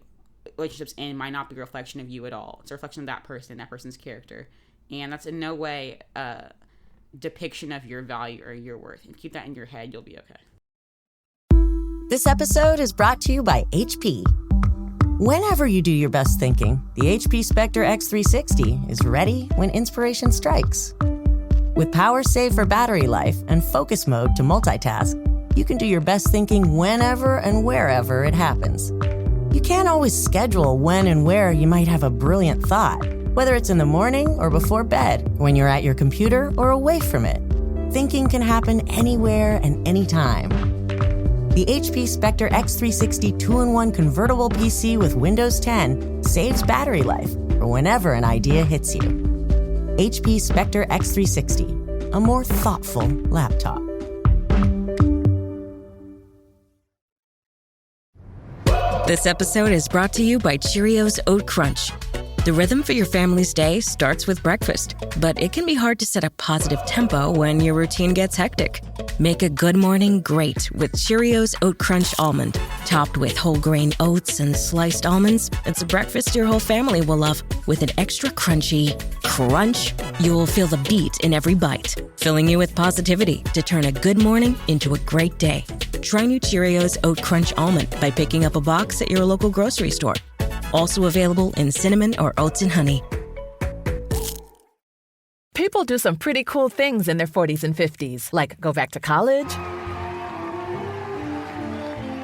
relationships end might not be a reflection of you at all. It's a reflection of that person's character. And that's in no way a depiction of your value or your worth. And keep that in your head, you'll be okay. This episode is brought to you by HP. Whenever you do your best thinking, the HP Spectre X360 is ready when inspiration strikes. With power save for battery life and focus mode to multitask, you can do your best thinking whenever and wherever it happens. You can't always schedule when and where you might have a brilliant thought, whether it's in the morning or before bed, when you're at your computer or away from it. Thinking can happen anywhere and anytime. The HP Spectre X360 2-in-1 convertible PC with Windows 10 saves battery life for whenever an idea hits you. HP Spectre X360, a more thoughtful laptop. This episode is brought to you by Cheerios Oat Crunch. The rhythm for your family's day starts with breakfast, but it can be hard to set a positive tempo when your routine gets hectic. Make a good morning great with Cheerios Oat Crunch Almond. Topped with whole grain oats and sliced almonds, it's a breakfast your whole family will love. With an extra crunchy crunch, you'll feel the beat in every bite, filling you with positivity to turn a good morning into a great day. Try new Cheerios Oat Crunch Almond by picking up a box at your local grocery store. Also available in cinnamon or oats and honey. People do some pretty cool things in their 40s and 50s, like go back to college,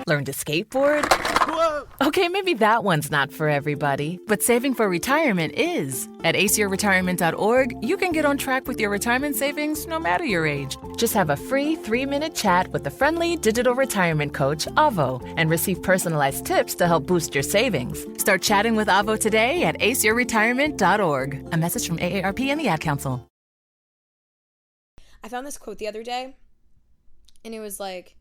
learn to skateboard. Whoa. Okay, maybe that one's not for everybody, but saving for retirement is. At aceyourretirement.org, you can get on track with your retirement savings no matter your age. Just have a free 3-minute chat with the friendly digital retirement coach, Avo, and receive personalized tips to help boost your savings. Start chatting with Avo today at aceyourretirement.org. A message from AARP and the Ad Council. I found this quote the other day, and it was like,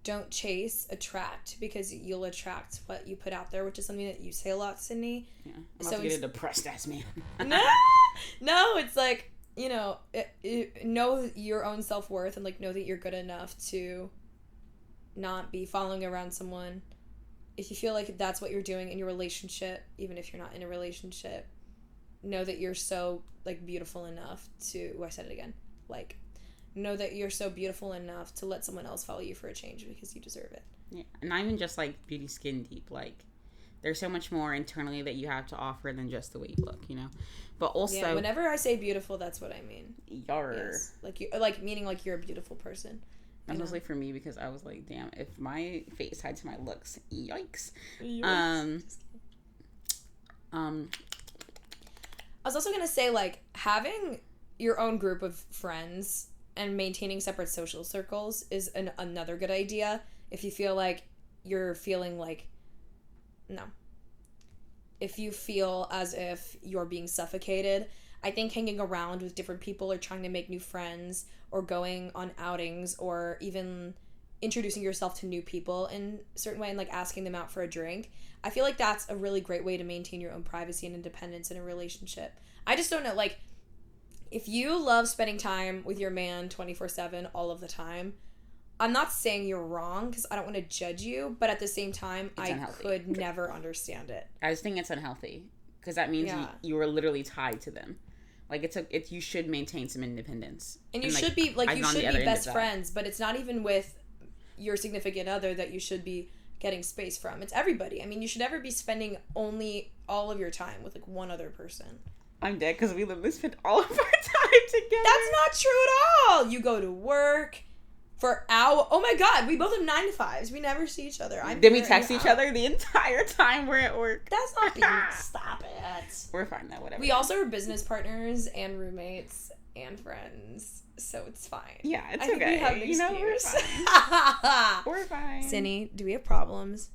don't chase, attract, because you'll attract what you put out there, which is something that you say a lot, Sydney. Yeah, I'm about to get a depressed ass man. No, it's like, you know, know your own self-worth and like know that you're good enough to not be following around someone. If you feel like that's what you're doing in your relationship, even if you're not in a relationship, know that you're so like beautiful enough to, I said it again, like, know that you're so beautiful enough to let someone else follow you for a change because you deserve it. Yeah, and not even just like beauty skin deep. Like, there's so much more internally that you have to offer than just the way you look, you know. But also, yeah, whenever I say beautiful, that's what I mean. Yes. Like you, like meaning like you're a beautiful person. That's mostly for me because I was like, damn, if my face tied to my looks, yikes. I was also going to say, like, having your own group of friends and maintaining separate social circles is another good idea. If you feel like you're feeling like, no. If you feel as if you're being suffocated, I think hanging around with different people or trying to make new friends or going on outings or even introducing yourself to new people in a certain way and, like, asking them out for a drink, I feel like that's a really great way to maintain your own privacy and independence in a relationship. I just don't know, like, if you love spending time with your man 24/7 all of the time, I'm not saying you're wrong because I don't want to judge you, but at the same time, I could never understand it. I just think it's unhealthy because that means you are literally tied to them. Like, you should maintain some independence. And you should be, like, you should be best friends, but it's not even with your significant other that you should be getting space from. It's everybody. I mean, you should never be spending only all of your time with, like, one other person. I'm dead because we literally spend all of our time together. That's not true at all. You go to work for hours. Oh my God, we both have 9 to 5s. We never see each other. Then we text each other the entire time we're at work. That's not being. Stop it. We're fine though. Whatever. We also are business partners and roommates and friends, so it's fine. Yeah, it's okay. Think we have an excuse. We're fine. We're fine. Cindy, do we have problems?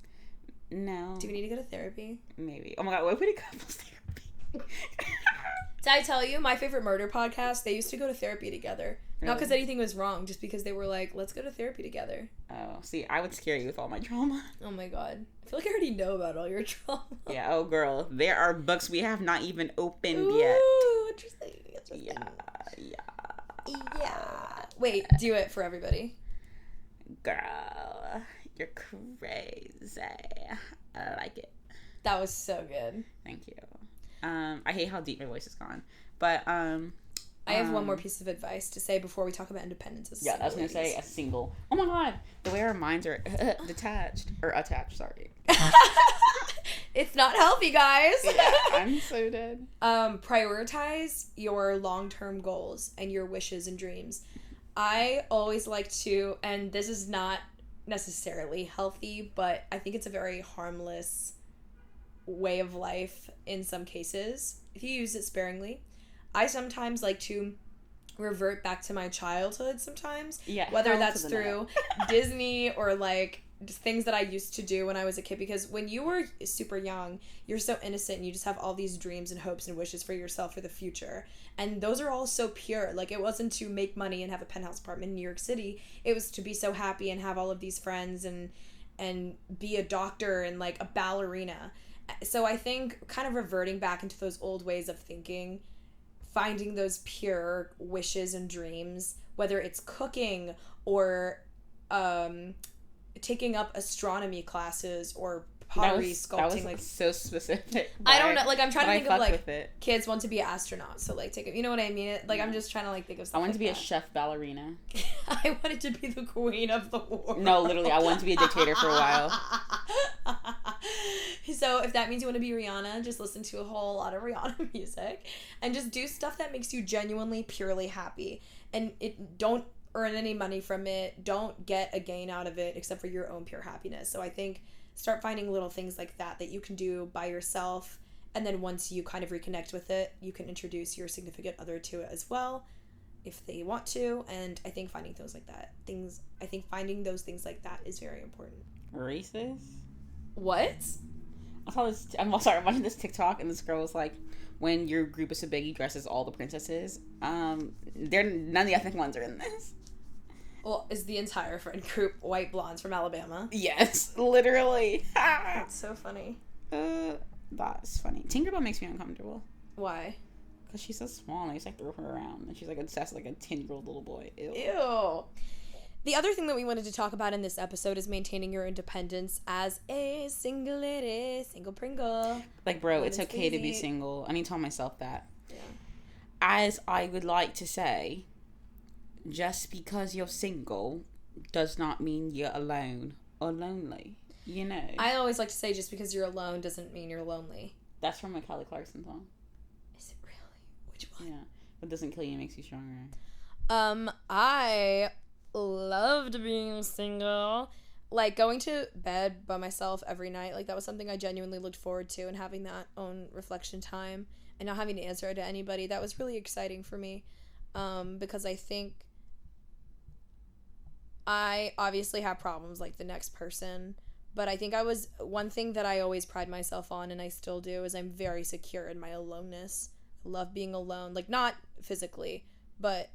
No. Do we need to go to therapy? Maybe. Oh my God, what if we did couples therapy? Did I tell you, my favorite murder podcast, they used to go to therapy together. Really? Not because anything was wrong, just because they were like, let's go to therapy together. Oh, see, I would scare you with all my trauma. Oh my God. I feel like I already know about all your trauma. Yeah, oh girl. There are books we have not even opened yet. Interesting. Yeah. Wait, do it for everybody. Girl, you're crazy. I like it. That was so good. Thank you. I hate how deep my voice has gone. But, I have one more piece of advice to say before we talk about independence. I was going to say a single. Oh my God. The way our minds are detached. Or attached, sorry. It's not healthy, guys. Yeah, I'm so dead. Prioritize your long-term goals and your wishes and dreams. I always like to, and this is not necessarily healthy, but I think it's a very harmless way of life in some cases if you use it sparingly. I sometimes like to revert back to my childhood sometimes, whether that's through Disney or like just things that I used to do when I was a kid, because when you were super young, you're so innocent and you just have all these dreams and hopes and wishes for yourself for the future, and those are all so pure. Like, it wasn't to make money and have a penthouse apartment in New York City, it was to be so happy and have all of these friends and be a doctor and like a ballerina. So I think kind of reverting back into those old ways of thinking, finding those pure wishes and dreams, whether it's cooking or taking up astronomy classes or pottery sculpting. That was like so specific. I don't know. Like, I'm trying to think of like kids want to be astronauts, so like take it. You know what I mean? Like, I'm just trying to like think of stuff. I wanted to be a chef ballerina. I wanted to be the queen of the world. No, literally, I wanted to be a dictator for a while. So if that means you want to be Rihanna, just listen to a whole lot of Rihanna music and just do stuff that makes you genuinely, purely happy. And don't earn any money from it. Don't get a gain out of it except for your own pure happiness. So I think start finding little things like that you can do by yourself. And then once you kind of reconnect with it, you can introduce your significant other to it as well if they want to. And I think finding those things like that is very important. Racist? What? I'm watching this TikTok, and this girl was like, when your group is so big, you dress as all the princesses. None of the ethnic ones are in this. Well, is the entire friend group white blondes from Alabama? Yes, literally. That's so funny. That's funny. Tinkerbell makes me uncomfortable. Why? Because she's so small, and I just like throw her around, and she's like obsessed with like a 10-year-old little boy. Ew. The other thing that we wanted to talk about in this episode is maintaining your independence as a single lady, single Pringle. Like, bro, it's okay to be single. I need to tell myself that. Yeah. As I would like to say, just because you're single does not mean you're alone or lonely, you know? I always like to say just because you're alone doesn't mean you're lonely. That's from a Kelly Clarkson song. Is it really? Which one? Yeah. What doesn't kill you makes you stronger. I loved being single. like going to bed by myself every night, like that was something I genuinely looked forward to, and having that own reflection time and not having to answer to anybody, that was really exciting for me, because I think I obviously have problems like the next person, but I think one thing that I always pride myself on, and I still do, is I'm very secure in my aloneness. I love being alone, like not physically, but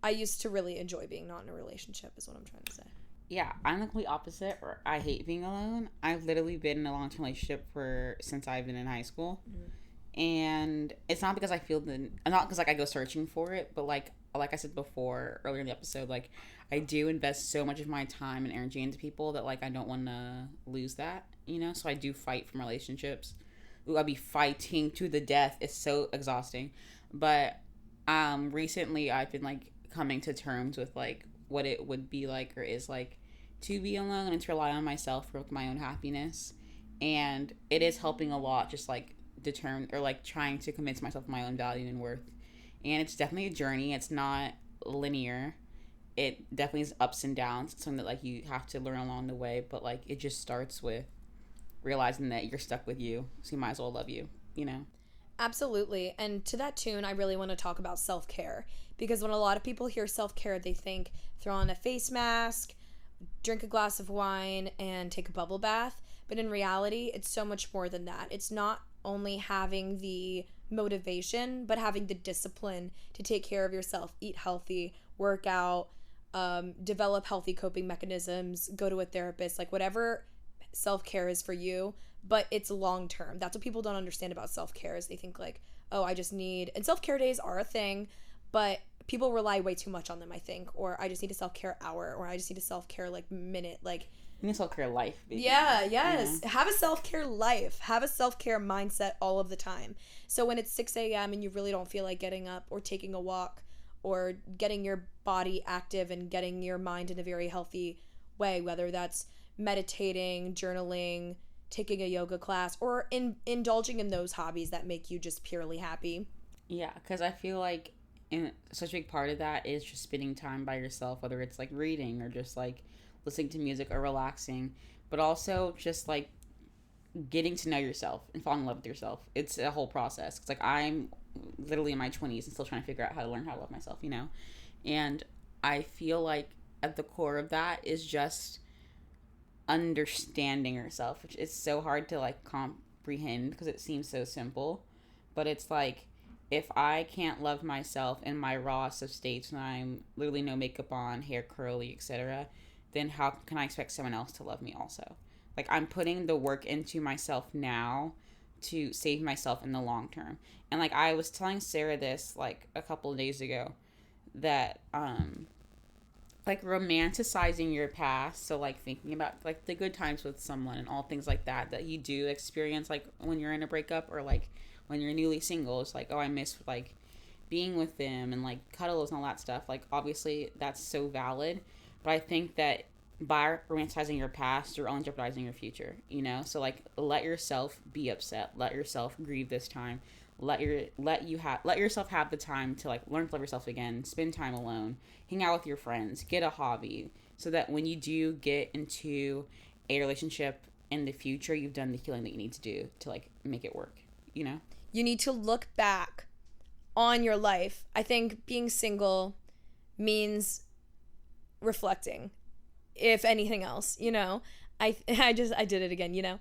I used to really enjoy being not in a relationship is what I'm trying to say. Yeah, I'm the complete opposite, or I hate being alone. I've literally been in a long-term relationship since I've been in high school. Mm-hmm. And it's not because I feel not because like I go searching for it, but like I said before earlier in the episode, like I do invest so much of my time and energy into people that like I don't want to lose that, you know? So I do fight for relationships. Ooh, I'll be fighting to the death. It's so exhausting. But recently I've been like coming to terms with like what it would be like, or is like, to be alone and to rely on myself for my own happiness. And it is helping a lot, just like determine or like trying to convince myself of my own value and worth. And it's definitely a journey. It's not linear. It definitely is ups and downs. It's something that like you have to learn along the way, but like it just starts with realizing that you're stuck with you, so you might as well love you, you know? Absolutely. And to that tune, I really want to talk about self-care, because when a lot of people hear self-care, they think throw on a face mask, drink a glass of wine, and take a bubble bath. But in reality, it's so much more than that. It's not only having the motivation, but having the discipline to take care of yourself, eat healthy, work out, develop healthy coping mechanisms, go to a therapist, like whatever self-care is for you. But it's long term. That's what people don't understand about self-care, is they think like, oh, I just need, and self-care days are a thing, but people rely way too much on them, I think. Or I just need a self-care hour, or I just need a self-care like minute. Like, you need a self-care life, baby. Yeah, yes. Yeah. Have a self-care life. Have a self-care mindset all of the time. So when it's 6 a.m. and you really don't feel like getting up or taking a walk or getting your body active and getting your mind in a very healthy way, whether that's meditating, journaling, taking a yoga class, or indulging in those hobbies that make you just purely happy. Yeah, because I feel like such a big part of that is just spending time by yourself, whether it's like reading or just like listening to music or relaxing, but also just like getting to know yourself and falling in love with yourself. It's a whole process. It's like I'm literally in my 20s and still trying to figure out how to learn how to love myself, you know? And I feel like at the core of that is just understanding yourself, which is so hard to like comprehend because it seems so simple. But it's like, if I can't love myself in my rawest of states when I'm literally no makeup on, hair curly, etc., then how can I expect someone else to love me also? Like, I'm putting the work into myself now to save myself in the long term. And like I was telling Sarah this like a couple of days ago, that like romanticizing your past, so like thinking about like the good times with someone and all things like that you do experience, like when you're in a breakup or like when you're newly single, it's like, oh, I miss like being with them and like cuddles and all that stuff. Like obviously that's so valid, but I think that by romanticizing your past, you're only jeopardizing your future, you know? So like let yourself be upset, let yourself grieve this time, let yourself have the time to like learn to love yourself again, spend time alone, hang out with your friends, get a hobby, so that when you do get into a relationship in the future, you've done the healing that you need to do to like make it work, you know? You need to look back on your life. I think being single means reflecting, if anything else, you know? I did it again, you know?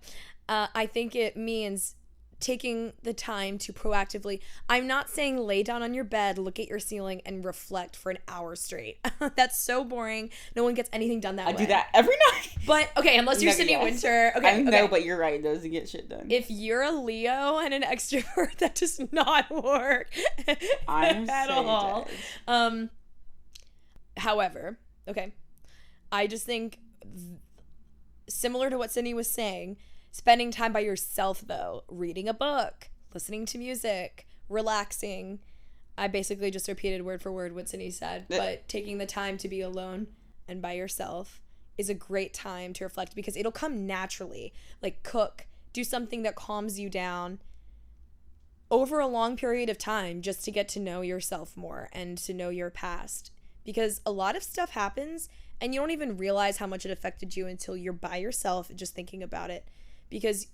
I think it means taking the time to proactively, I'm not saying lay down on your bed, look at your ceiling, and reflect for an hour straight. That's so boring. No one gets anything done that way. I do that every night. But, okay, unless you're Sydney Winter. Okay, I know, but you're right. It doesn't get shit done. If you're a Leo and an extrovert, that does not work at all. However, okay, I just think, similar to what Sydney was saying, spending time by yourself, though, reading a book, listening to music, relaxing. I basically just repeated word for word what Sydney said, but taking the time to be alone and by yourself is a great time to reflect, because it'll come naturally. Like cook, do something that calms you down over a long period of time, just to get to know yourself more and to know your past. Because a lot of stuff happens And you don't even realize how much it affected you until you're by yourself just thinking about it. Because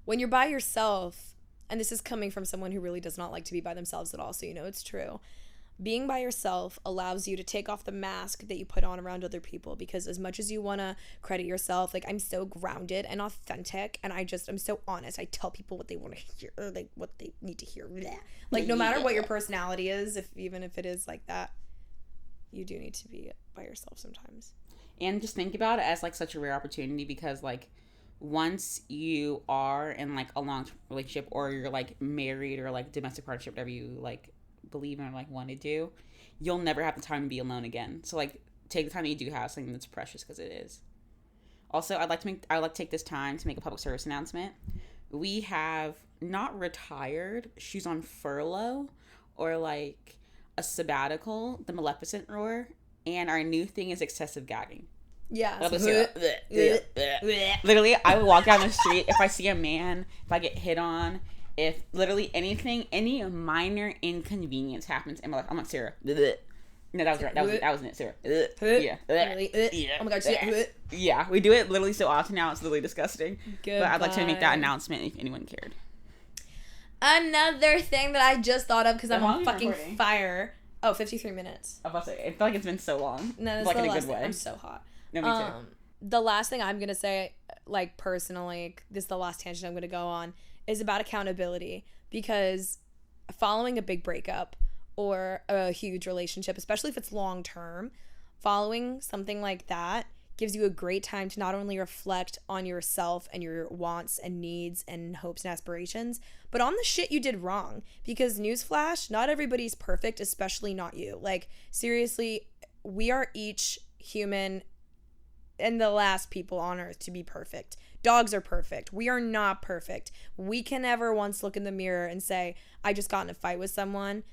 when you're by yourself, and this is coming from someone who really does not like to be by themselves at all, so you know it's true. Being by yourself allows you to take off the mask that you put on around other people, because as much as you want to credit yourself, like, I'm so grounded and authentic, and I'm so honest. I tell people what they want to hear, or like what they need to hear. Like, no matter what your personality is, even if it is like that, you do need to be by yourself sometimes. And just think about it as like such a rare opportunity, because like once you are in like a long-term relationship, or you're like married, or like domestic partnership, whatever you like believe in or like want to do, you'll never have the time to be alone again. So like take the time that you do have, something that's precious, because it is. Also, I'd like to take this time to make a public service announcement. We have not retired, she's on furlough or like a sabbatical, the Maleficent roar, and our new thing is excessive gagging. Yeah. Literally, I would walk down the street, if I see a man, if I get hit on, if literally anything, any minor inconvenience happens in my life, I'm like, Sarah. No, that was right. That wasn't it, Sarah. Yeah. Oh my God. Yeah, we do it literally so often now, it's literally disgusting. Goodbye. But I'd like to make that announcement if anyone cared. Another thing that I just thought of, because I'm on fucking fire. Oh, 53 minutes. I was about to say, I feel like it's been so long. No, that's like the in a last good way. thing. I'm so hot. No, me too. The last thing I'm going to say, like, personally, this is the last tangent I'm going to go on, is about accountability. Because following a big breakup or a huge relationship, especially if it's long term, following something like that gives you a great time to not only reflect on yourself and your wants and needs and hopes and aspirations, but on the shit you did wrong. Because newsflash, not everybody's perfect, especially not you. Like, seriously, we are each human and the last people on earth to be perfect. Dogs are perfect. We are not perfect. We can never once look in the mirror and say, I just got in a fight with someone